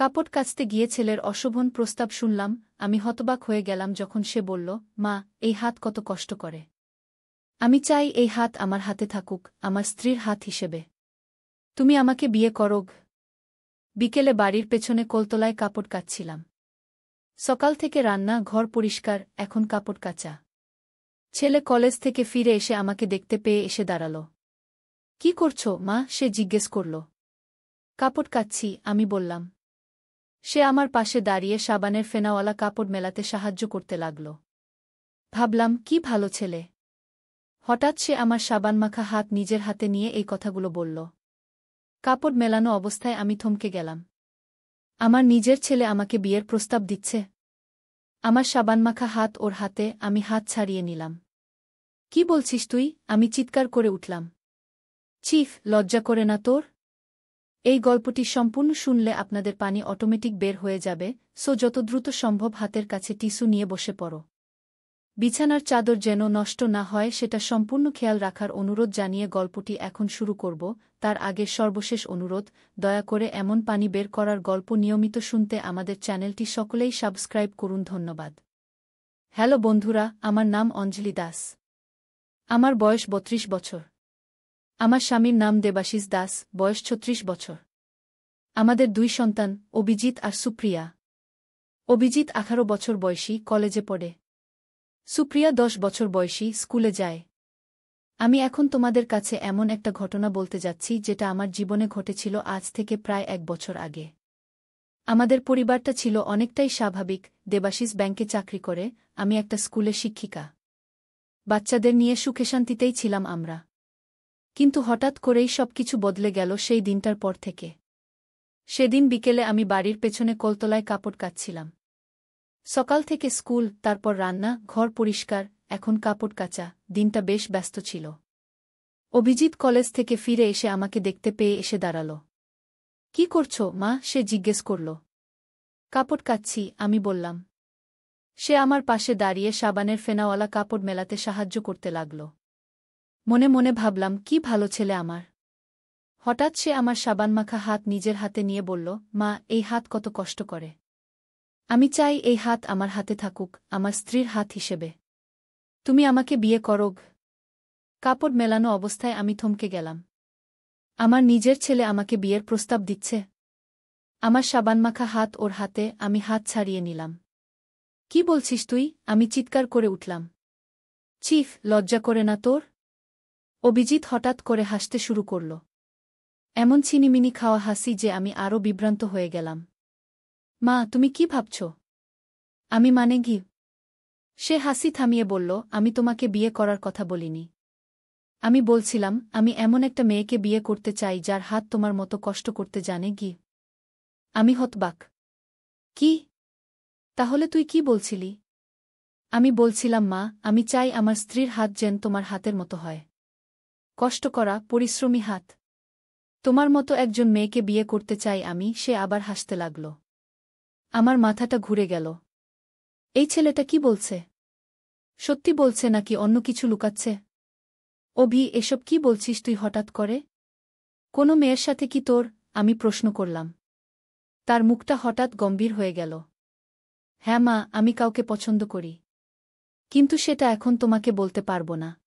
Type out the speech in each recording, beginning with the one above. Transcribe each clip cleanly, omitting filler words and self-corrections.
কাপড় কাচতে গিয়ে ছেলের অশোভন প্রস্তাব শুনলাম। আমি হতবাক হয়ে গেলাম যখন সে বলল, মা, এই হাত কত কষ্ট করে। আমি চাই এই হাত আমার হাতে থাকুক, আমার স্ত্রীর হাত হিসেবে। তুমি আমাকে বিয়ে করোগ। বিকেলে বাড়ির পেছনে কোলতলায় কাপড় কাচছিলাম। সকাল থেকে রান্না, ঘর পরিষ্কার, এখন কাপড় কাচা। ছেলে কলেজ থেকে ফিরে এসে আমাকে দেখতে পেয়ে এসে দাঁড়াল। কি করছো, মা? সে জিজ্ঞেস করল। কাপড় কাচ্ছি, আমি বললাম। সে আমার পাশে দাঁড়িয়ে সাবানের ফেনাওয়ালা কাপড় মেলাতে সাহায্য করতে লাগল। ভাবলাম, কি ভালো ছেলে। হঠাৎ সে আমার সাবান মাখা হাত নিজের হাতে নিয়ে এই কথাগুলো বলল। কাপড় মেলানো অবস্থায় আমি থমকে গেলাম। আমার নিজের ছেলে আমাকে বিয়ের প্রস্তাব দিচ্ছে। আমার সাবান মাখা হাত ওর হাতে, আমি হাত ছাড়িয়ে নিলাম। কি বলছিস তুই? আমি চিৎকার করে উঠলাম। চিফ, লজ্জা করে না তোর? এই গল্পটি সম্পূর্ণ শুনলে আপনাদের পানি অটোমেটিক বের হয়ে যাবে, সো যত দ্রুত সম্ভব হাতের কাছে টিস্যু নিয়ে বসে পড়ো। বিছানার চাদর যেন নষ্ট না হয় সেটা সম্পূর্ণ খেয়াল রাখার অনুরোধ জানিয়ে গল্পটি এখন শুরু করব। তার আগে সর্বশেষ অনুরোধ, দয়া করে এমন পানি বের করার গল্প নিয়মিত শুনতে আমাদের চ্যানেলটি সকলেই সাবস্ক্রাইব করুন। ধন্যবাদ। হ্যালো বন্ধুরা, আমার নাম অঞ্জলি দাস। আমার বয়স ৩২ বছর। আমার স্বামীর নাম দেবাশিস দাস, বয়স ৩৬ বছর। আমাদের ২ সন্তান, অভিজিৎ আর সুপ্রিয়া। অভিজিৎ ১৮ বছর বয়সী, কলেজে পড়ে। সুপ্রিয়া ১০ বছর বয়সী, স্কুলে যায়। আমি এখন তোমাদের কাছে এমন একটা ঘটনা বলতে যাচ্ছি যেটা আমার জীবনে ঘটেছিল আজ থেকে প্রায় ১ বছর আগে। আমাদের পরিবারটা ছিল অনেকটাই স্বাভাবিক। দেবাশিস ব্যাংকে চাকরি করে, আমি একটা স্কুলে শিক্ষিকা। বাচ্চাদের নিয়ে সুখে শান্তিতেই ছিলাম আমরা। কিন্তু হঠাৎ করেই সবকিছু বদলে গেল সেই দিনটার পর থেকে। সেদিন বিকেলে আমি বাড়ির পেছনে কোলতলায় কাপড় কাচছিলাম। সকাল থেকে স্কুল, তারপর রান্না, ঘর পরিষ্কার, এখন কাপড় কাচা, দিনটা বেশ ব্যস্ত ছিল। অভিজিৎ কলেজ থেকে ফিরে এসে আমাকে দেখতে পেয়ে এসে দাঁড়াল। কি করছো, মা? সে জিজ্ঞেস করল। কাপড় কাচ্ছি, আমি বললাম। সে আমার পাশে দাঁড়িয়ে সাবানের ফেনাওয়ালা কাপড় মেলাতে সাহায্য করতে লাগল। মনে মনে ভাবলাম, কি ভালো ছেলে আমার। হঠাৎ সে আমার সাবান মাখা হাত নিজের হাতে নিয়ে বলল, মা, এই হাত কত কষ্ট করে। আমি চাই এই হাত আমার হাতে থাকুক, আমার স্ত্রীর হাত হিসেবে। তুমি আমাকে বিয়ে করোগ। কাপড় মেলানো অবস্থায় আমি থমকে গেলাম। আমার নিজের ছেলে আমাকে বিয়ের প্রস্তাব দিচ্ছে। আমার সাবান মাখা হাত ওর হাতে, আমি হাত ছাড়িয়ে নিলাম। কি বলছিস তুই? আমি চিৎকার করে উঠলাম। চিফ, লজ্জা করে না তোর? অভিজিৎ হঠাৎ করে হাসতে শুরু করল। এমন ছিনিমিনি খাওয়া হাসি যে আমি আরও বিভ্রান্ত হয়ে গেলাম। মা, তুমি কি ভাবছ? আমি মানে কি? সে হাসি থামিয়ে বলল, আমি তোমাকে বিয়ে করার কথা বলিনি। আমি বলছিলাম, আমি এমন একটা মেয়েকে বিয়ে করতে চাই যার হাত তোমার মতো কষ্ট করতে জানে। কি? আমি হতবাক। কি? তাহলে তুই কি বলছিলি? আমি বলছিলাম, মা, আমি চাই আমার স্ত্রীর হাত যেন তোমার হাতের মতো হয়। কষ্ট করা, পরিশ্রমী হাত। তোমার মতো একজন মেয়েকে বিয়ে করতে চাই আমি। সে আবার হাসতে লাগল। আমার মাথাটা ঘুরে গেল। এই ছেলেটা কি বলছে? সত্যি বলছে নাকি অন্য কিছু লুকাচ্ছে? অভি, এসব কি বলছিস তুই হঠাৎ করে? কোনো মেয়ের সাথে কি তোর? আমি প্রশ্ন করলাম। তার মুখটা হঠাৎ গম্ভীর হয়ে গেল। হ্যাঁ মা, আমি কাউকে পছন্দ করি। কিন্তু সেটা এখন তোমাকে বলতে পারব না।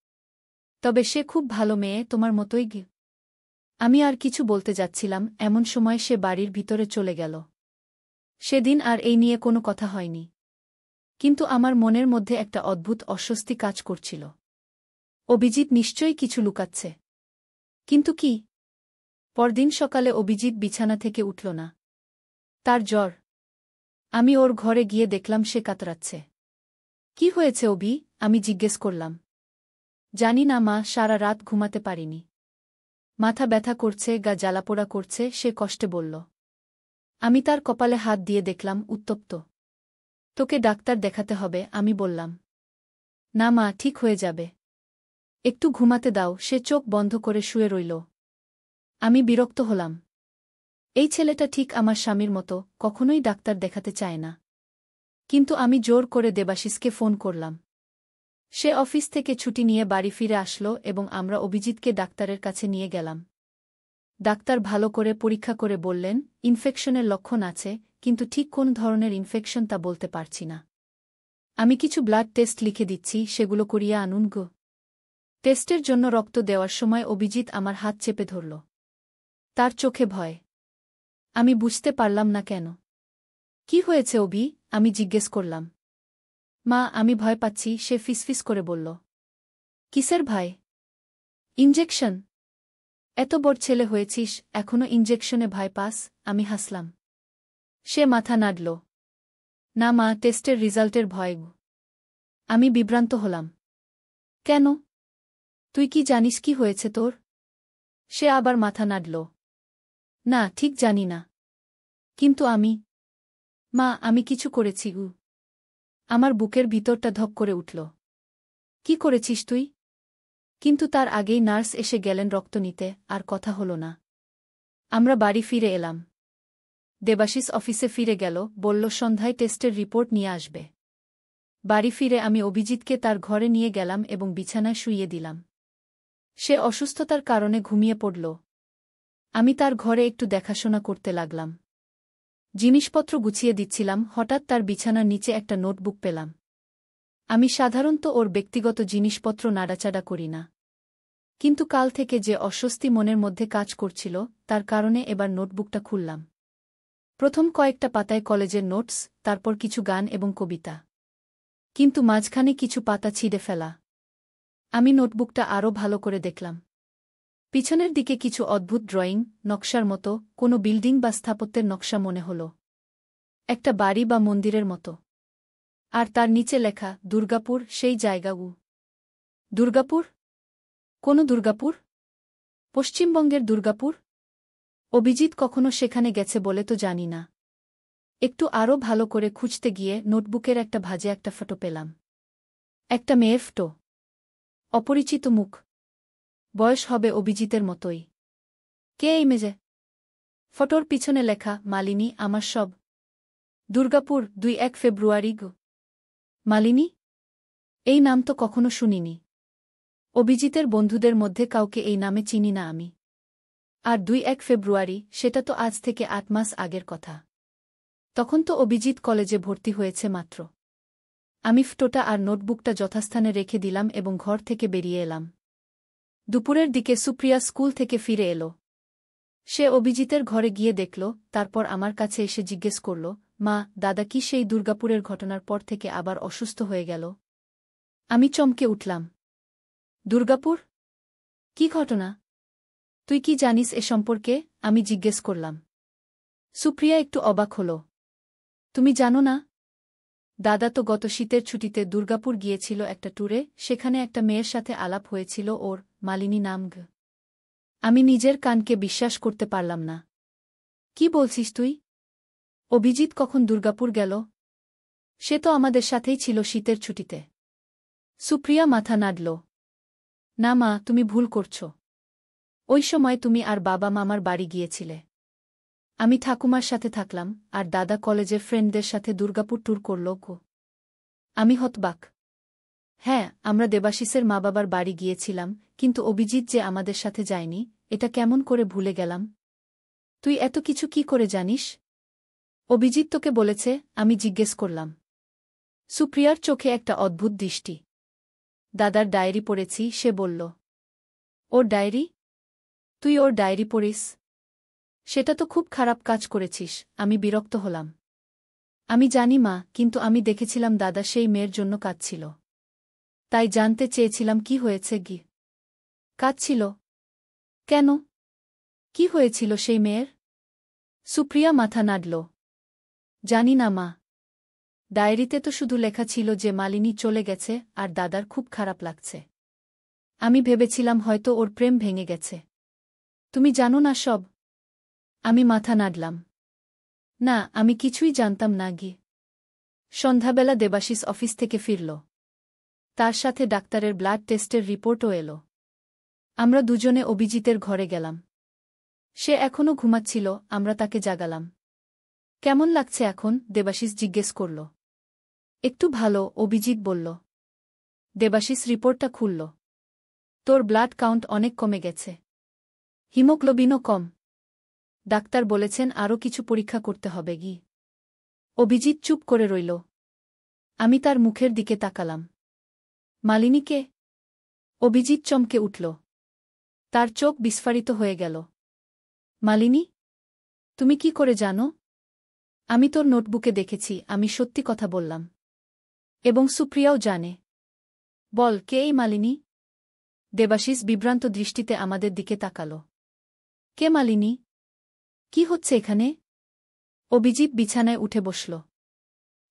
তবে সে খুব ভালো মেয়ে, তোমার মতোই। আমি আর কিছু বলতে যাচ্ছিলাম, এমন সময় সে বাড়ির ভিতরে চলে গেল। সেদিন আর এই নিয়ে কোনো কথা হয়নি। কিন্তু আমার মনের মধ্যে একটা অদ্ভুত অস্বস্তি কাজ করছিল। অভিজিৎ নিশ্চয়ই কিছু লুকাচ্ছে। কিন্তু কি? পরদিন সকালে অভিজিৎ বিছানা থেকে উঠল না। তার জ্বর। আমি ওর ঘরে গিয়ে দেখলাম সে কাতরাচ্ছে। কি হয়েছে অভি? আমি জিজ্ঞেস করলাম। জানি না মা, সারা রাত ঘুমাতে পারিনি। মাথা ব্যথা করছে, গা জ্বালাপোড়া করছে, সে কষ্টে বলল। আমি তার কপালে হাত দিয়ে দেখলাম উত্তপ্ত। তোকে ডাক্তার দেখাতে হবে, আমি বললাম। না মা, ঠিক হয়ে যাবে। একটু ঘুমাতে দাও। সে চোখ বন্ধ করে শুয়ে রইল। আমি বিরক্ত হলাম। এই ছেলেটা ঠিক আমার স্বামীর মতো, কখনোই ডাক্তার দেখাতে চায় না। কিন্তু আমি জোর করে দেবাশিসকে ফোন করলাম। সে অফিস থেকে ছুটি নিয়ে বাড়ি ফিরে আসলো এবং আমরা অভিজিৎকে ডাক্তারের কাছে নিয়ে গেলাম। ডাক্তার ভালো করে পরীক্ষা করে বললেন, ইনফেকশনের লক্ষণ আছে, কিন্তু ঠিক কোন ধরনের ইনফেকশন তা বলতে পারছি না। আমি কিছু ব্লাড টেস্ট লিখে দিচ্ছি, সেগুলো করিয়া আনুন গো। টেস্টের জন্য রক্ত দেওয়ার সময় অভিজিৎ আমার হাত চেপে ধরল। তার চোখে ভয়। আমি বুঝতে পারলাম না কেন। কি হয়েছে অভি? আমি জিজ্ঞেস করলাম। মা, আমি ভয় পাচ্ছি, সে ফিসফিস করে বলল। কিসের ভয়? ইনজেকশন। এত বড় ছেলে হয়েছিস, এখনো ইনজেকশনে ভয় পাস? আমি হাসলাম। সে মাথা নাড়ল। না মা, টেস্টের রেজাল্টের ভয়। আমি বিভ্রান্ত হলাম। কেন? তুই কি জানিস কি হয়েছে তোর? সে আবার মাথা নাড়ল। না, ঠিক জানি না। কিন্তু মা, আমি কিছু করেছি। আমার বুকের ভিতরটা ধক করে উঠল। কি করেছিস তুই? কিন্তু তার আগেই নার্স এসে গেলেন রক্ত নিতে, আর কথা হল না। আমরা বাড়ি ফিরে এলাম। দেবাশিস অফিসে ফিরে গেল, বলল সন্ধ্যায় টেস্টের রিপোর্ট নিয়ে আসবে। বাড়ি ফিরে আমি অভিজিৎকে তার ঘরে নিয়ে গেলাম এবং বিছানায় শুইয়ে দিলাম। সে অসুস্থতার কারণে ঘুমিয়ে পড়ল। আমি তার ঘরে একটু দেখাশোনা করতে লাগলাম। জিনিসপত্র গুছিয়ে দিচ্ছিলাম, হঠাৎ তার বিছানার নিচে একটা নোটবুক পেলাম। আমি সাধারণত ওর ব্যক্তিগত জিনিসপত্র নাড়াচাড়া করি না। কিন্তু কাল থেকে যে অস্বস্তি মনের মধ্যে কাজ করছিল, তার কারণে এবার নোটবুকটা খুললাম। প্রথম কয়েকটা পাতায় কলেজের নোটস, তারপর কিছু গান এবং কবিতা। কিন্তু মাঝখানে কিছু পাতা ছিঁড়ে ফেলা। আমি নোটবুকটা আরও ভালো করে দেখলাম। পিছনের দিকে কিছু অদ্ভুত ড্রয়িং, নকশার মতো, কোনো বিল্ডিং বা স্থাপত্যের নকশা মনে হল। একটা বাড়ি বা মন্দিরের মতো। আর তার নিচে লেখা, দুর্গাপুর, সেই জায়গা। দুর্গাপুর? কোন দুর্গাপুর? পশ্চিমবঙ্গের দুর্গাপুর? অভিজিৎ কখনো সেখানে গেছে বলে তো জানি না। একটু আরও ভালো করে খুঁজতে গিয়ে নোটবুকের একটা ভাঁজে একটা ফটো পেলাম। একটা মেয়ের ফটো। অপরিচিত মুখ। বয়স হবে অভিজিতের মতোই। কে এই মেয়ে? ফটোর পিছনে লেখা, মালিনী, আমার সব। দুর্গাপুর, ২-১ ফেব্রুয়ারি। মালিনী? এই নাম তো কখনো শুনিনি। অভিজিতের বন্ধুদের মধ্যে কাউকে এই নামে চিনি না আমি। আর ২-১ ফেব্রুয়ারি, সেটা তো আজ থেকে ৮ মাস আগের কথা। তখন তো অভিজিৎ কলেজে ভর্তি হয়েছে মাত্র। আমি ফটোটা আর নোটবুকটা যথাস্থানে রেখে দিলাম এবং ঘর থেকে বেরিয়ে এলাম। দুপুরের দিকে সুপ্রিয়া স্কুল থেকে ফিরে এলো। সে অভিজিতের ঘরে গিয়ে দেখল, তারপর আমার কাছে এসে জিজ্ঞেস করল, মা, দাদা কি সেই দুর্গাপুরের ঘটনার পর থেকে আবার অসুস্থ হয়ে গেল? আমি চমকে উঠলাম। দুর্গাপুর? কি ঘটনা? তুই কি জানিস এ সম্পর্কে? আমি জিজ্ঞেস করলাম। সুপ্রিয়া একটু অবাক হল। তুমি জানো না? দাদা তো গত শীতের ছুটিতে দুর্গাপুর গিয়েছিল একটা ট্যুরে, সেখানে একটা মেয়ের সাথে আলাপ হয়েছিল ওর, মালিনী নাম। আমি নিজের কানকে বিশ্বাস করতে পারলাম না। কি বলছিস তুই? অভিজিৎ কখন দুর্গাপুর গেল? সে তো আমাদের সাথেই ছিল শীতের ছুটিতে। সুপ্রিয়া মাথা নাড়ল। না মা, তুমি ভুল করছ। ওই সময় তুমি আর বাবা মামার বাড়ি গিয়েছিলে। আমি ঠাকুমার সাথে থাকলাম, আর দাদা কলেজের ফ্রেন্ডদের সাথে দুর্গাপুর ট্যুর করল গো। আমি হতবাক। হ্যাঁ, আমরা দেবাশিসের মা বাবার বাড়ি গিয়েছিলাম, কিন্তু অভিজিৎ যে আমাদের সাথে যায়নি, এটা কেমন করে ভুলে গেলাম? তুই এত কিছু কি করে জানিস? অভিজিৎ তোকে বলেছে? আমি জিজ্ঞেস করলাম। সুপ্রিয়ার চোখে একটা অদ্ভুত দৃষ্টি। দাদার ডায়েরি পড়েছি, সে বলল। ওর ডায়েরি? তুই ওর ডায়েরি পড়িস? সেটা তো খুব খারাপ কাজ করেছিস। আমি বিরক্ত হলাম। আমি জানি মা, কিন্তু আমি দেখেছিলাম দাদা সেই মেয়ের জন্য কাঁদছিল। তাই জানতে চেয়েছিলাম কি হয়েছে। কাঁদছিল? কেন? কি হয়েছিল সেই মেয়ের? সুপ্রিয়া মাথা নাড়ল। জানি না মা। ডায়েরিতে তো শুধু লেখা ছিল যে মালিনী চলে গেছে আর দাদার খুব খারাপ লাগছে। আমি ভেবেছিলাম হয়তো ওর প্রেম ভেঙে গেছে। তুমি জানো না সব? আমি মাথা নাড়লাম। না, আমি কিছুই জানতাম না। সন্ধ্যাবেলা দেবাশিস অফিস থেকে ফিরল। তার সাথে ডাক্তারের ব্লাড টেস্টের রিপোর্টও এলো। আমরা দুজনে অভিজিতের ঘরে গেলাম। সে এখনও ঘুমাচ্ছিল, আমরা তাকে জাগালাম। কেমন লাগছে এখন? দেবাশিস জিজ্ঞেস করল। একটু ভালো, অভিজিৎ বলল। দেবাশিস রিপোর্টটা খুলল। তোর ব্লাড কাউন্ট অনেক কমে গেছে। হিমোগ্লোবিনও কম। ডাক্তার বলেছেন আরও কিছু পরীক্ষা করতে হবে গি। অভিজিৎ চুপ করে রইল। আমি তার মুখের দিকে তাকালাম। মালিনীকে? অভিজিৎ চমকে উঠল। তার চোখ বিস্ফারিত হয়ে গেল। মালিনী? তুমি কি করে জানো? আমি তোর নোটবুকে দেখেছি, আমি সত্যি কথা বললাম। এবং সুপ্রিয়াও জানে। বল, কে এই মালিনী? দেবাশিস বিভ্রান্ত দৃষ্টিতে আমাদের দিকে তাকাল। কে মালিনী? কি হচ্ছে এখানে? অভিজিৎ বিছানায় উঠে বসল।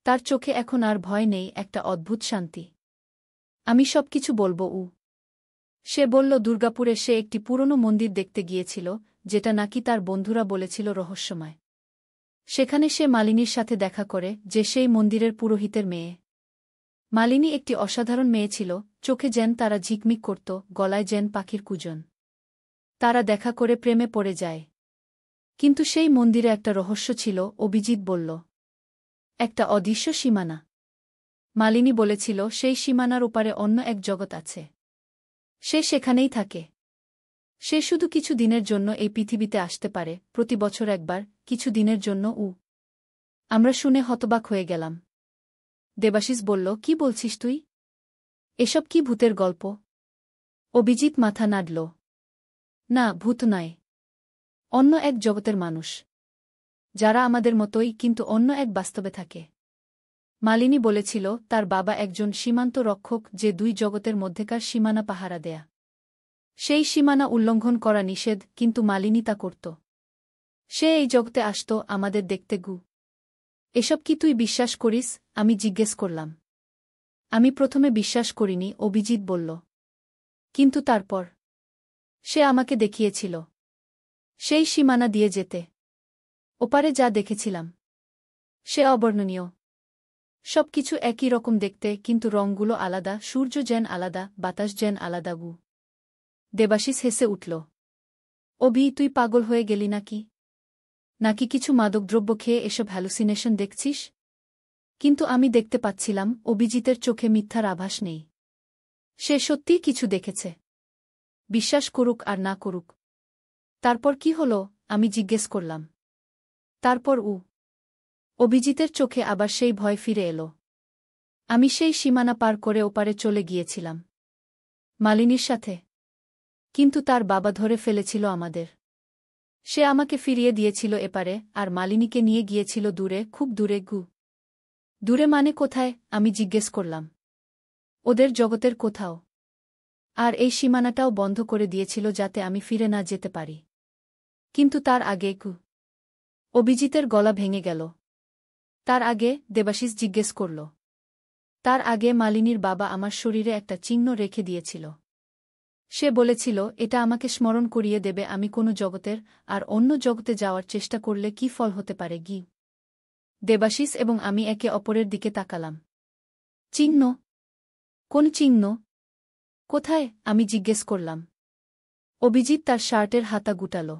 তার চোখে এখন আর ভয় নেই, একটা অদ্ভুত শান্তি। আমি সবকিছু বলবো। সে বলল দুর্গাপুরে সে একটি পুরনো মন্দির দেখতে গিয়েছিল, যেটা নাকি তার বন্ধুরা বলেছিল রহস্যময়। সেখানে সে মালিনীর সাথে দেখা করে, যে সেই মন্দিরের পুরোহিতের মেয়ে। মালিনী একটি অসাধারণ মেয়ে ছিল, চোখে যেন তারা ঝিকমিক করত, গলায় যেন পাখির কুজন। তারা দেখা করে প্রেমে পড়ে যায়। কিন্তু সেই মন্দিরে একটা রহস্য ছিল, অভিজিৎ বলল। একটা অদৃশ্য সীমানা। মালিনী বলেছিল সেই সীমানার ওপারে অন্য এক জগৎ আছে। সে সেখানেই থাকে। সে শুধু কিছু দিনের জন্য এই পৃথিবীতে আসতে পারে, প্রতি বছর একবার, কিছু দিনের জন্য। আমরা শুনে হতবাক হয়ে গেলাম। দেবাশিস বলল, কি বলছিস তুই? এসব কি ভূতের গল্প? অভিজিৎ মাথা নাড়ল। না, ভূত নয়। অন্য এক জগতের মানুষ, যারা আমাদের মতোই, কিন্তু অন্য এক বাস্তবে থাকে। মালিনী বলেছিল তার বাবা একজন সীমান্ত রক্ষক, যে দুই জগতের মধ্যেকার সীমানা পাহারা দেয়া। সেই সীমানা উল্লঙ্ঘন করা নিষেধ, কিন্তু মালিনী তা করত। সে এই জগতে আসত আমাদের দেখতে। এসব কি তুই বিশ্বাস করিস? আমি জিজ্ঞেস করলাম। আমি প্রথমে বিশ্বাস করিনি, অভিজিৎ বলল। কিন্তু তারপর সে আমাকে দেখিয়েছিল সেই সীমানা দিয়ে যেতে। ওপারে যা দেখেছিলাম সে অবর্ণনীয়। সবকিছু একই রকম দেখতে, কিন্তু রঙগুলো আলাদা, সূর্য যেন আলাদা, বাতাস যেন আলাদা। দেবাশিস হেসে উঠল। অভি, তুই পাগল হয়ে গেলি নাকি? নাকি কিছু মাদকদ্রব্য খেয়ে এসব হ্যালুসিনেশন দেখছিস? কিন্তু আমি দেখতে পাচ্ছিলাম, অভিজিতের চোখে মিথ্যার আভাস নেই। সে সত্যিই কিছু দেখেছে। বিশ্বাস করুক আর না করুক। তারপর কি হলো? আমি জিজ্ঞেস করলাম। তারপর অভিজিতের চোখে আবার সেই ভয় ফিরে এলো। আমি সেই সীমানা পার করে ওপারে চলে গিয়েছিলাম মালিনীর সাথে। কিন্তু তার বাবা ধরে ফেলেছিল আমাদের। সে আমাকে ফিরিয়ে দিয়েছিল এপারে, আর মালিনীকে নিয়ে গিয়েছিল দূরে, খুব দূরে। দূরে মানে কোথায়? আমি জিজ্ঞেস করলাম। ওদের জগতের কোথাও। আর এই সীমানাটাও বন্ধ করে দিয়েছিল যাতে আমি ফিরে না যেতে পারি। কিন্তু তার আগে অভিজিতের গলা ভেঙে গেল। তার আগে? দেবাশিস জিজ্ঞেস করল। তার আগে মালিনীর বাবা আমার শরীরে একটা চিহ্ন রেখে দিয়েছিল। সে বলেছিল এটা আমাকে স্মরণ করিয়ে দেবে আমি কোনো জগতের আর অন্য জগতে যাওয়ার চেষ্টা করলে কি ফল হতে পারে। দেবাশিস এবং আমি একে অপরের দিকে তাকালাম। চিহ্ন? কোন চিহ্ন? কোথায়? আমি জিজ্ঞেস করলাম। অভিজিৎ তার শার্টের হাতা গুটাল।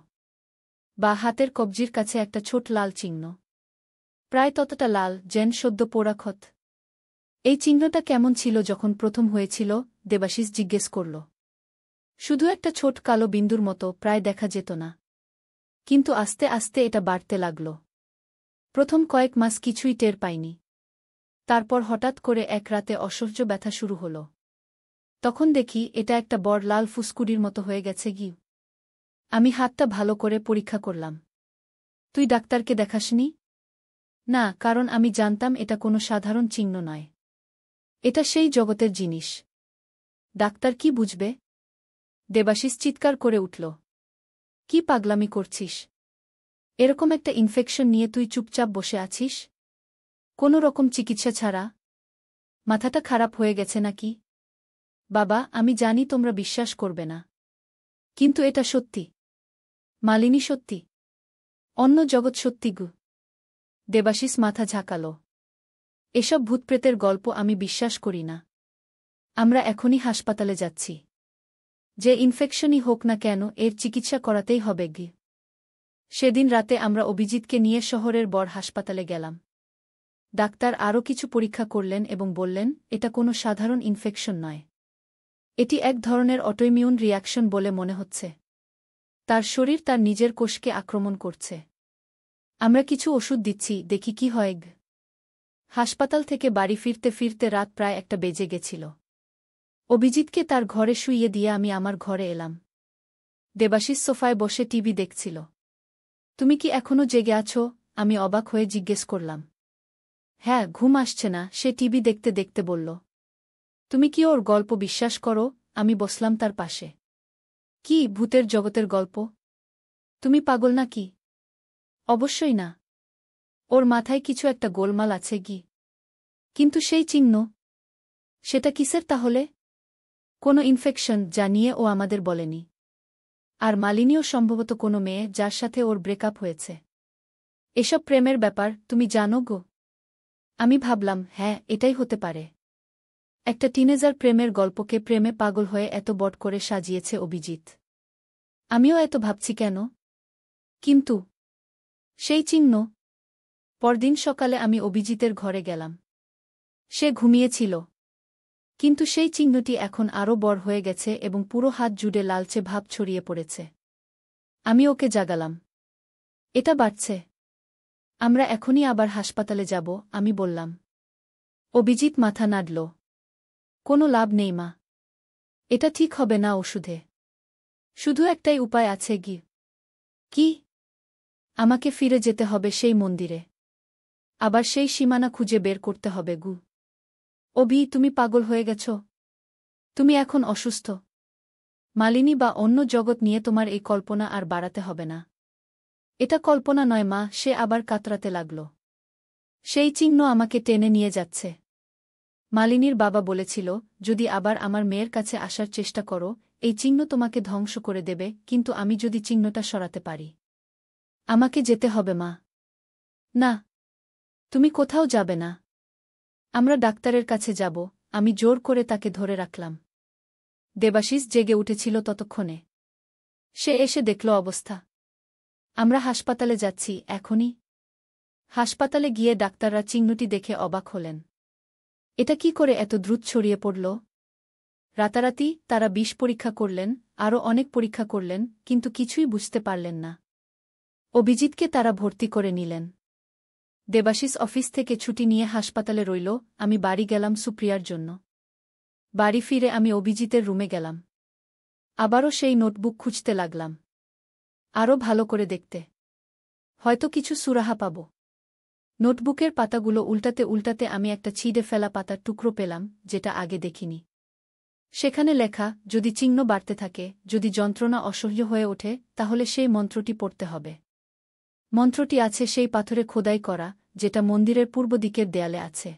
বা হাতের কবজির কাছে একটা ছোট লাল চিহ্ন, প্রায় ততটা লাল যেন সদ্য পোড়া ক্ষত। এই চিহ্নটা কেমন ছিল যখন প্রথম হয়েছিল? দেবাশিস জিজ্ঞেস করল। শুধু একটা ছোট কালো বিন্দুর মতো, প্রায় দেখা যেত না। কিন্তু আস্তে আস্তে এটা বাড়তে লাগল। প্রথম কয়েক মাস কিছুই টের পাইনি। তারপর হঠাৎ করে এক রাতে অসহ্য ব্যথা শুরু হল। তখন দেখি এটা একটা বড় লাল ফুসকুড়ির মতো হয়ে গেছে। আমি হাতটা ভালো করে পরীক্ষা করলাম। তুই ডাক্তারকে দেখাসনি? না, কারণ আমি জানতাম এটা কোনো সাধারণ চিহ্ন নয়। এটা সেই জগতের জিনিস। ডাক্তার কি বুঝবে? দেবাশিস চিৎকার করে উঠল। কি পাগলামি করছিস? এরকম একটা ইনফেকশন নিয়ে তুই চুপচাপ বসে আছিস? কোনো রকম চিকিৎসা ছাড়া? মাথাটা খারাপ হয়ে গেছে নাকি? বাবা, আমি জানি তোমরা বিশ্বাস করবে না, কিন্তু এটা সত্যি। মালিনী সত্যি। অন্য জগৎ সত্যি। দেবাশিস মাথা ঝাঁকাল। এসব ভূতপ্রেতের গল্প আমি বিশ্বাস করি না। আমরা এখনই হাসপাতালে যাচ্ছি। যে ইনফেকশনই হোক না কেন, এর চিকিৎসা করাতেই হবে। সেদিন রাতে আমরা অভিজিৎকে নিয়ে শহরের বড় হাসপাতালে গেলাম। ডাক্তার আরও কিছু পরীক্ষা করলেন এবং বললেন এটা কোনো সাধারণ ইনফেকশন নয়। এটি এক ধরনের অটোইমিউন রিয়াকশন বলে মনে হচ্ছে। তার শরীর তার নিজের কোষকে আক্রমণ করছে। আমরা কিছু ওষুধ দিচ্ছি, দেখি কি হয়। হাসপাতাল থেকে বাড়ি ফিরতে ফিরতে রাত প্রায় 1টা বেজে গেছিল। অভিজিৎকে তার ঘরে শুইয়ে দিয়ে আমি আমার ঘরে এলাম। দেবাশিস সোফায় বসে টিভি দেখছিল। তুমি কি এখনো জেগে আছো? আমি অবাক হয়ে জিজ্ঞেস করলাম। হ্যাঁ, ঘুম আসছে না, সে টিভি দেখতে দেখতে বলল। তুমি কি ওর গল্প বিশ্বাস করো? আমি বসলাম তার পাশে। কি, ভূতের জগতের গল্প? তুমি পাগল নাকি? অবশ্যই না। ওর মাথায় কিছু একটা গোলমাল আছে কি। কিন্তু সেই চিহ্ন, সেটা কিসের তাহলে? কোনো ইনফেকশন, যা নিয়ে ও আমাদের বলেনি। আর মালিনীও সম্ভবত কোনো মেয়ে যার সাথে ওর ব্রেকআপ হয়েছে। এসব প্রেমের ব্যাপার তুমি জানো গো? আমি ভাবলাম, হ্যাঁ, এটাই হতে পারে। একটা টিনেজার প্রেমের গল্পকে প্রেমে পাগল হয়ে এত বড় করে সাজিয়েছে অভিজিৎ। আমিও এত ভাবছি কেন? কিন্তু সেই চিহ্ন। পরদিন সকালে আমি অভিজিতের ঘরে গেলাম। সে ঘুমিয়েছিল। কিন্তু সেই চিহ্নটি এখন আরও বড় হয়ে গেছে এবং পুরো হাত জুড়ে লালচে ভাব ছড়িয়ে পড়েছে। আমি ওকে জাগালাম। এটা বাড়ছে। আমরা এখনই আবার হাসপাতালে যাব, আমি বললাম। অভিজিৎ মাথা নাড়ল। কোনো লাভ নেই মা। এটা ঠিক হবে না ওষুধে। শুধু একটাই উপায় আছে গি। কি? আমাকে ফিরে যেতে হবে সেই মন্দিরে। আবার সেই সীমানা খুঁজে বের করতে হবে গু। অভি, তুমি পাগল হয়ে গেছ? তুমি এখন অসুস্থ। মালিনী বা অন্য জগৎ নিয়ে তোমার এই কল্পনা আর বাড়াতে হবে না। এটা কল্পনা নয় মা, সে আবার কাতরাতে লাগল। সেই চিহ্ন আমাকে টেনে নিয়ে যাচ্ছে। মালিনীর বাবা বলেছিল, যদি আবার আমার মেয়ের কাছে আসার চেষ্টা করো, এই চিহ্ন তোমাকে ধ্বংস করে দেবে, কিন্তু আমি যদি চিহ্নটা সরাতে পারি। আমাকে যেতে হবে মা। না, তুমি কোথাও যাবে না। আমরা ডাক্তারের কাছে যাব, আমি জোর করে তাকে ধরে রাখলাম। দেবাশিস জেগে উঠেছিল ততক্ষণে। সে এসে দেখল অবস্থা। আমরা হাসপাতালে যাচ্ছি, এখনই। হাসপাতালে গিয়ে ডাক্তাররা চিহ্নটি দেখে অবাক হলেন। এটা কি করে এত দ্রুত ছড়িয়ে পড়ল? রাতারাতি তারা বিষ পরীক্ষা করলেন, আরও অনেক পরীক্ষা করলেন, কিন্তু কিছুই বুঝতে পারলেন না। অভিজিৎকে তারা ভর্তি করে নিলেন। দেবাশিস অফিস থেকে ছুটি নিয়ে হাসপাতালে রইল, আমি বাড়ি গেলাম সুপ্রিয়ার জন্য। বাড়ি ফিরে আমি অভিজিতের রুমে গেলাম। আবারও সেই নোটবুক খুঁজতে লাগলাম। আরও ভালো করে দেখতে। হয়তো কিছু সুরাহা পাব। নোটবুকের পাতাগুলো উল্টাতে উল্টাতে আমি একটা ছিঁড়ে ফেলা পাতার টুকরো পেলাম, যেটা আগে দেখিনি। সেখানে লেখা, যদি চিহ্ন বাড়তে থাকে, যদি যন্ত্রণা অসহ্য হয়ে ওঠে, তাহলে সেই মন্ত্রটি পড়তে হবে। মন্ত্রটি আছে সেই পাথরে খোদাই করা, যেটা মন্দিরের পূর্ব দিকের দেয়ালে আছে।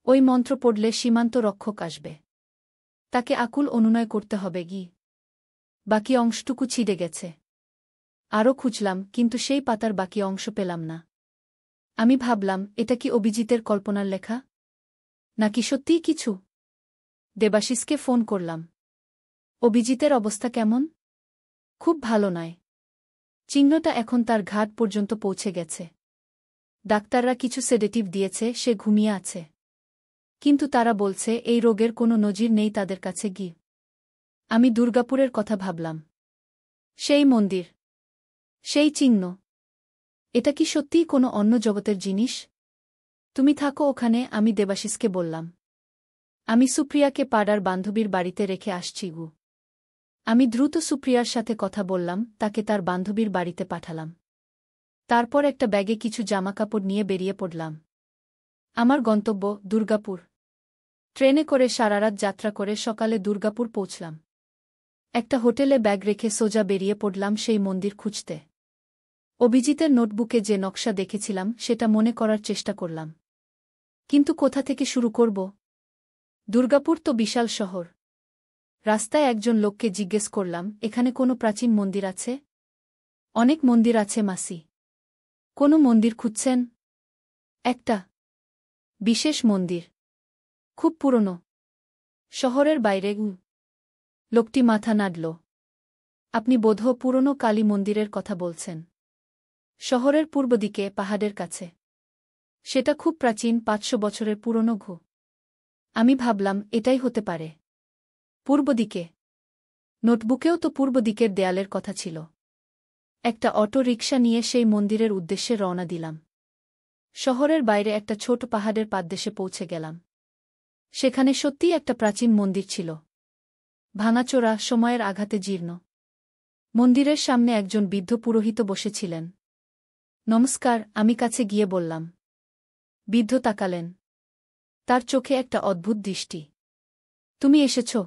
ওই মন্ত্র পড়লে সীমান্ত রক্ষক আসবে। তাকে আকুল অনুনয় করতে হবে গি। বাকি অংশটুকু ছিঁড়ে গেছে। আরও খুঁজলাম, কিন্তু সেই পাতার বাকি অংশ পেলাম না। আমি ভাবলাম, এটা কি অভিজিতের কল্পনার লেখা? নাকি সত্যিই কিছু? দেবাশিসকে ফোন করলাম। অভিজিতের অবস্থা কেমন? খুব ভালো নয়। চিহ্নটা এখন তার ঘাট পর্যন্ত পৌঁছে গেছে। ডাক্তাররা কিছু সেডেটিভ দিয়েছে, সে ঘুমিয়ে আছে। কিন্তু তারা বলছে এই রোগের কোনো নজির নেই তাদের কাছে গি। আমি দুর্গাপুরের কথা ভাবলাম। সেই মন্দির, সেই চিহ্ন, এটা কি সত্যিই কোনো অন্য জগতের জিনিস? তুমি থাকো ওখানে, আমি দেবাশিসকে বললাম। আমি সুপ্রিয়াকে পাড়ার বান্ধবীর বাড়িতে রেখে আসছি গু। আমি দ্রুত সুপ্রিয়ার সাথে কথা বললাম, তাকে তার বান্ধবীর বাড়িতে পাঠালাম। তারপর একটা ব্যাগে কিছু জামাকাপড় নিয়ে বেরিয়ে পড়লাম। আমার গন্তব্য দুর্গাপুর। ট্রেনে করে সারারাত যাত্রা করে সকালে দুর্গাপুর পৌঁছলাম। একটা হোটেলে ব্যাগ রেখে সোজা বেরিয়ে পড়লাম সেই মন্দির খুঁজতে। অভিজিতের নোটবুকে যে নকশা দেখেছিলাম সেটা মনে করার চেষ্টা করলাম। কিন্তু কোথা থেকে শুরু করব? দুর্গাপুর তো বিশাল শহর। রাস্তায় একজন লোককে জিজ্ঞেস করলাম, এখানে কোনো প্রাচীন মন্দির আছে? অনেক মন্দির আছে মাসি। কোনো মন্দির খুঁজছেন? একটা বিশেষ মন্দির। খুব পুরনো। শহরের বাইরে। লোকটি মাথা নাড়ল। আপনি বোধহয় পুরনো কালী মন্দিরের কথা বলছেন। শহরের পূর্ব দিকে, পাহাড়ের কাছে। সেটা খুব প্রাচীন, 500 বছরের পুরনো ঘু। আমি ভাবলাম, এটাই হতে পারে। পূর্ব দিকে। নোটবুকেও তো পূর্ব দিকের দেয়ালের কথা ছিল। একটা অটো রিকশা নিয়ে সেই মন্দিরের উদ্দেশ্যে রওনা দিলাম। শহরের বাইরে একটা ছোট পাহাড়ের পাদদেশে পৌঁছে গেলাম। সেখানে সত্যিই একটা প্রাচীন মন্দির ছিল, ভাঙাচোরা, সময়ের আঘাতে জীর্ণ। মন্দিরের সামনে একজন বৃদ্ধ পুরোহিত বসেছিলেন। নমস্কার, আমি কাছে গিয়ে বললাম। বৃদ্ধ তাকালেন। তার চোখে একটা অদ্ভুত দৃষ্টি। তুমি এসেছ?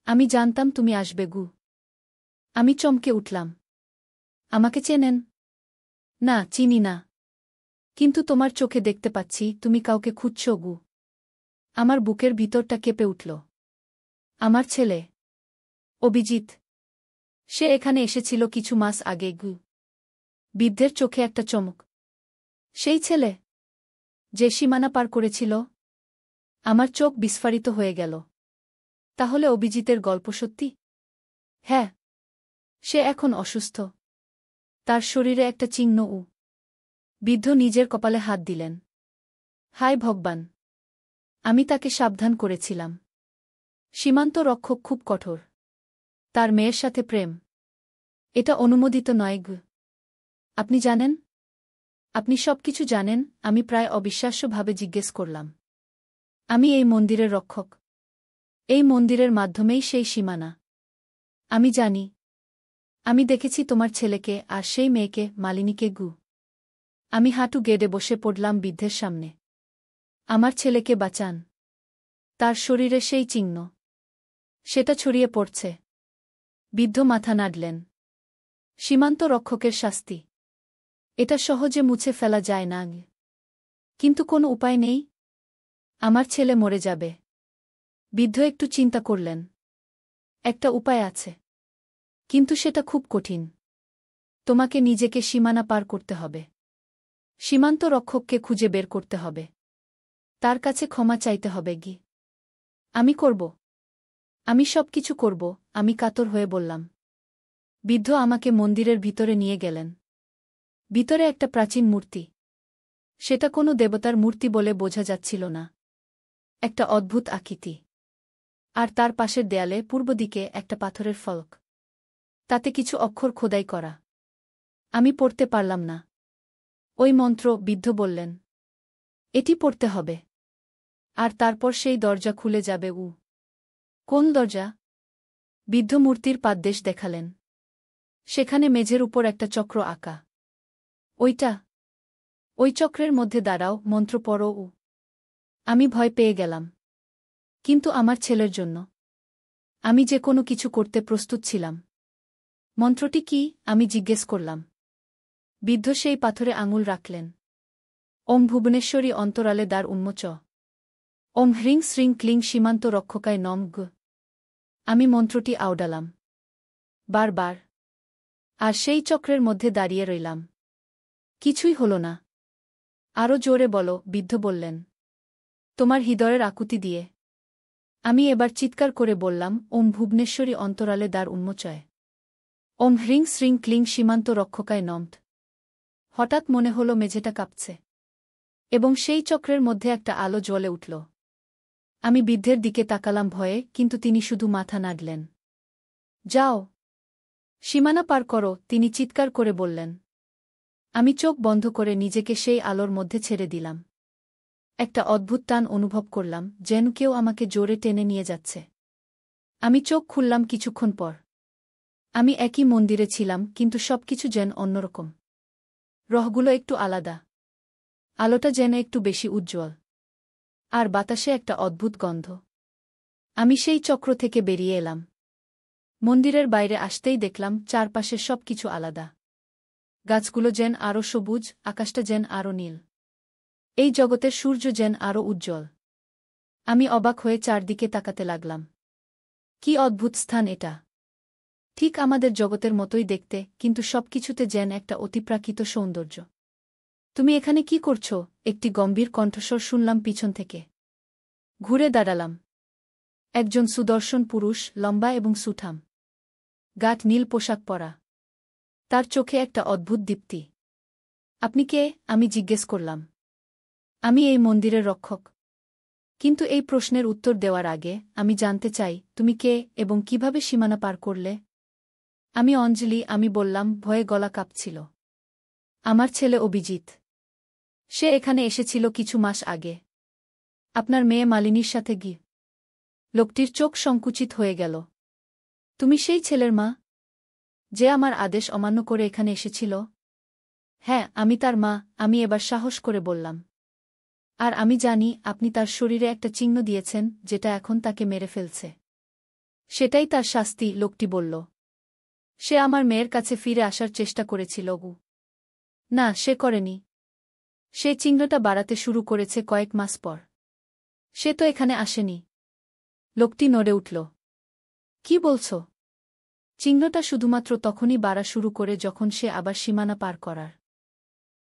আমি জানতাম তুমি আসবে গু। আমি চমকে উঠলাম। আমাকে চেনেন? না, চিনি না। কিন্তু তোমার চোখে দেখতে পাচ্ছি তুমি কাউকে খুঁজছ গু। আমার বুকের ভিতরটা কেঁপে উঠল। আমার ছেলে অভিজিৎ, সে এখানে এসেছিল কিছু মাস আগে গু। বৃদ্ধের চোখে একটা চমক। সেই ছেলে যে সীমানা পার করেছিল? আমার চোখ বিস্ফারিত হয়ে গেল। তাহলে অভিজিতের গল্প সত্যি? হ্যাঁ। সে এখন অসুস্থ। তার শরীরে একটা চিহ্ন। বৃদ্ধ নিজের কপালে হাত দিলেন। হায় ভগবান! আমি তাকে সাবধান করেছিলাম। সীমান্ত রক্ষক খুব কঠোর। তার মেয়ের সাথে প্রেম, এটা অনুমোদিত নয় গু। আপনি জানেন? আপনি সবকিছু জানেন? আমি প্রায় অবিশ্বাস্যভাবে জিজ্ঞেস করলাম। আমি এই মন্দিরের রক্ষক। এই মন্দিরের মাধ্যমেই সেই সীমানা। আমি জানি। আমি দেখেছি তোমার ছেলেকে আর সেই মেয়েকে, মালিনীকে গু। আমি হাঁটু গেড়ে বসে পড়লাম বৃদ্ধের সামনে। আমার ছেলেকে বাঁচান। তার শরীরে সেই চিহ্ন, সেটা ছড়িয়ে পড়ছে। বৃদ্ধ মাথা নাড়লেন। সীমান্ত রক্ষকের শাস্তি, এটা সহজে মুছে ফেলা যায় না। কিন্তু কোনো উপায় নেই। আমার ছেলে মরে যাবে। বৃদ্ধ একটু চিন্তা করলেন। একটা উপায় আছে, কিন্তু সেটা খুব কঠিন। তোমাকে নিজেকে সীমানা পার করতে হবে। সীমান্ত রক্ষককে খুঁজে বের করতে হবে। তার কাছে ক্ষমা চাইতে হবে গি। আমি করব। আমি সবকিছু করব, আমি কাতর হয়ে বললাম। বৃদ্ধ আমাকে মন্দিরের ভিতরে নিয়ে গেলেন। ভিতরে একটা প্রাচীন মূর্তি। সেটা কোনো দেবতার মূর্তি বলে বোঝা যাচ্ছিল না। একটা অদ্ভুত আকৃতি। আর তার পাশের দেয়ালে পূর্ব দিকে একটা পাথরের ফলক। তাতে কিছু অক্ষর খোদাই করা। আমি পড়তে পারলাম না। ওই মন্ত্র, বৃদ্ধ বললেন। এটি পড়তে হবে। আর তারপর সেই দরজা খুলে যাবে। কোন দরজা? বৃদ্ধ মূর্তির পাদদেশ দেখালেন। সেখানে মেঝের উপর একটা চক্র আঁকা। ওইটা? ওই চক্রের মধ্যে দাঁড়াও, মন্ত্র পড়ো। আমি ভয় পেয়ে গেলাম। কিন্তু আমার ছেলের জন্য আমি যে কোনো কিছু করতে প্রস্তুত ছিলাম। মন্ত্রটি কি? আমি জিজ্ঞেস করলাম। বৃদ্ধ সেই পাথরে আঙুল রাখলেন। ওম ভুবনেশ্বরী অন্তরালে দ্বার উন্মোচ। ওম হ্রিং শ্রিং ক্লিং সীমান্ত রক্ষকায় নম গ। আমি মন্ত্রটি আওড়ালাম বারবার। আর সেই চক্রের মধ্যে দাঁড়িয়ে রইলাম। কিছুই হল না। আরও জোরে বলো, বৃদ্ধ বললেন। তোমার হৃদয়ের আকুতি দিয়ে। আমি এবার চিৎকার করে বললাম, ওম ভুবনেশ্বরী অন্তরালে দ্বার উন্মোচয়। ওম হ্রিং শ্রিং ক্লিং সীমান্ত রক্ষকায় নমঃ। হঠাৎ মনে হল মেঝেটা কাঁপছে। এবং সেই চক্রের মধ্যে একটা আলো জ্বলে উঠল। আমি বৃদ্ধের দিকে তাকালাম ভয়ে, কিন্তু তিনি শুধু মাথা নাড়লেন। যাও, সীমানা পার করো, তিনি চিৎকার করে বললেন। আমি চোখ বন্ধ করে নিজেকে সেই আলোর মধ্যে ছেড়ে দিলাম। একটা অদ্ভুত টান অনুভব করলাম, যেন কেউ আমাকে জোরে টেনে নিয়ে যাচ্ছে। আমি চোখ খুললাম কিছুক্ষণ পর। আমি একই মন্দিরে ছিলাম, কিন্তু সবকিছু যেন অন্যরকম। রহগুলো একটু আলাদা। আলোটা যেন একটু বেশি উজ্জ্বল। আর বাতাসে একটা অদ্ভুত গন্ধ। আমি সেই চক্র থেকে বেরিয়ে এলাম। মন্দিরের বাইরে আসতেই দেখলাম চারপাশে সবকিছু আলাদা। গাছগুলো যেন আরও সবুজ, আকাশটা যেন আরও নীল। এই জগতের সূর্য যেন আরও উজ্জ্বল। আমি অবাক হয়ে চারদিকে তাকাতে লাগলাম। কি অদ্ভুত স্থান এটা! ঠিক আমাদের জগতের মতোই দেখতে, কিন্তু সবকিছুতে যেন একটা অতিপ্রাকৃত সৌন্দর্য। তুমি এখানে কি করছ? একটি গম্ভীর কণ্ঠস্বর শুনলাম পিছন থেকে। ঘুরে দাঁড়ালাম। একজন সুদর্শন পুরুষ, লম্বা এবং সুঠাম। গাঢ় নীল পোশাক পরা। তার চোখে একটা অদ্ভুত দীপ্তি। আপনি কে? আমি জিজ্ঞেস করলাম। আমি এই মন্দিরের রক্ষক। কিন্তু এই প্রশ্নের উত্তর দেওয়ার আগে আমি জানতে চাই, তুমি কে এবং কিভাবে সীমানা পার করলে? আমি অঞ্জলি, আমি বললাম, ভয়ে গলা কাঁপছিল। আমার ছেলে অভিজিৎ। সে এখানে এসেছিল কিছু মাস আগে। আপনার মেয়ে মালিনীর সাথে লোকটির চোখ সংকুচিত হয়ে গেল। তুমি সেই ছেলের মা, যে আমার আদেশ অমান্য করে এখানে এসেছিল? হ্যাঁ, আমি তার মা, আমি এবার সাহস করে বললাম। আর আমি জানি আপনি তার শরীরে একটা চিহ্ন দিয়েছেন যেটা এখন তাকে মেরে ফেলছে। সেটাই তার শাস্তি, লোকটি বলল। সে আমার মেয়ের কাছে ফিরে আসার চেষ্টা করেছিল গু। না, সে করেনি। সে চিহ্নটা বাড়াতে শুরু করেছে কয়েক মাস পর। সে তো এখানে আসেনি। লোকটি নড়ে উঠল। কি বলছ? চিহ্নটা শুধুমাত্র তখনই বাড়া শুরু করে যখন সে আবার সীমানা পার করার